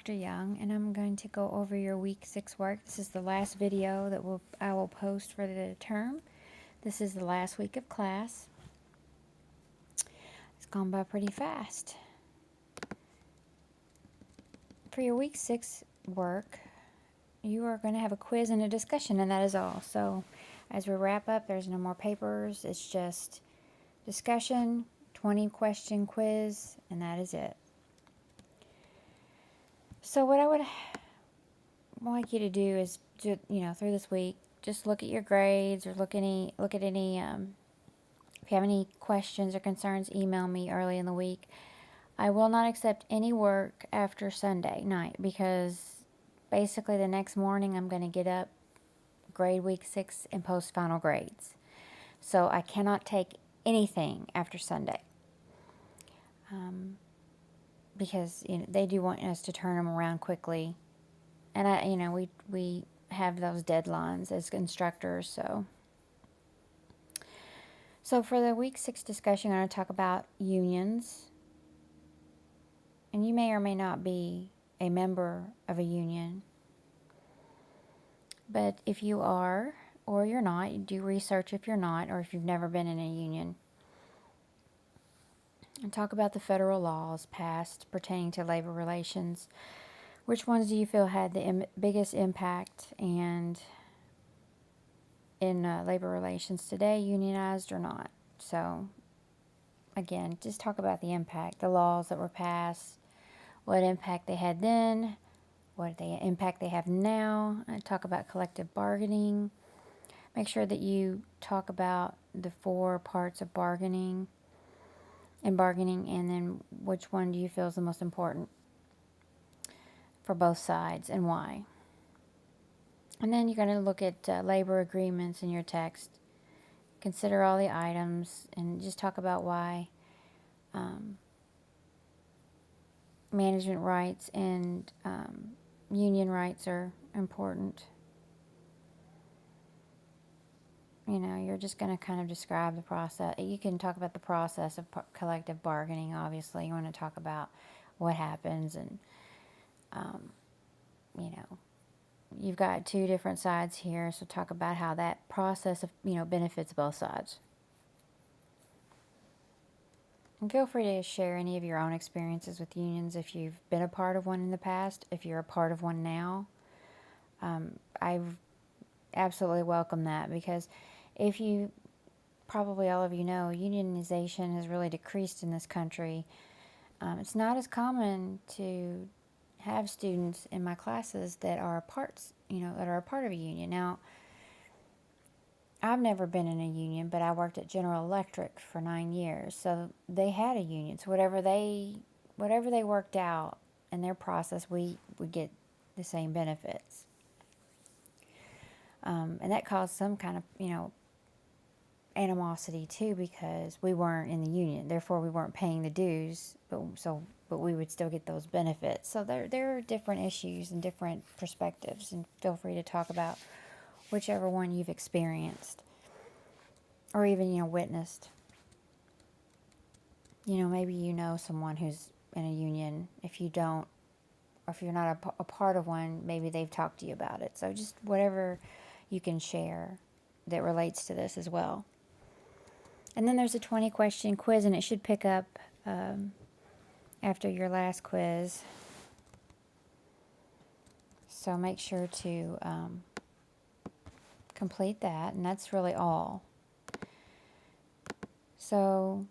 Dr. Young, and I'm going to go over your week 6 work. This is the last video that I will post for the term. This is the last week of class. It's gone by pretty fast. For your week 6 work, you are going to have a quiz and a discussion, and that is all. So as we wrap up, there's no more papers. It's just discussion, 20-question quiz, and that is it. So what I would like you to do is, through this week, just look at your grades or look at any. If you have any questions or concerns, email me early in the week. I will not accept any work after Sunday night because basically the next morning I'm going to get up, grade week 6, and post final grades. So I cannot take anything after Sunday. Because they do want us to turn them around quickly, and we have those deadlines as instructors. So for the week 6 discussion, I'm going to talk about unions, and you may or may not be a member of a union, but if you are or you're not, you do research if you're not, or if you've never been in a union. And talk about the federal laws passed pertaining to labor relations. Which ones do you feel had the biggest impact and in labor relations today, unionized or not? So, again, just talk about the impact, the laws that were passed, what impact they had then, what impact they have now. Talk about collective bargaining. Make sure that you talk about the 4 parts of bargaining, and then which one do you feel is the most important for both sides and why. And then you're going to look at labor agreements in your text. Consider all the items and just talk about why management rights and union rights are important. You're just going to kind of describe the process. You can talk about the process of collective bargaining, obviously. You want to talk about what happens, and, you've got 2 different sides here, so talk about how that process of, benefits both sides. And feel free to share any of your own experiences with unions if you've been a part of one in the past, if you're a part of one now. I absolutely welcome that, because probably all of you know, unionization has really decreased in this country. It's not as common to have students in my classes that are a part of a union. Now, I've never been in a union, but I worked at General Electric for 9 years, so they had a union. So whatever they worked out in their process, we would get the same benefits. And that caused some kind of, animosity too, because we weren't in the union, therefore we weren't paying the dues, but we would still get those benefits. So there are different issues and different perspectives, and feel free to talk about whichever one you've experienced or even witnessed. Maybe someone who's in a union. If you don't, or if you're not a part of one, maybe they've talked to you about it. So just whatever you can share that relates to this as well. And then there's a 20-question quiz, and it should pick up after your last quiz. So make sure to complete that, and that's really all. So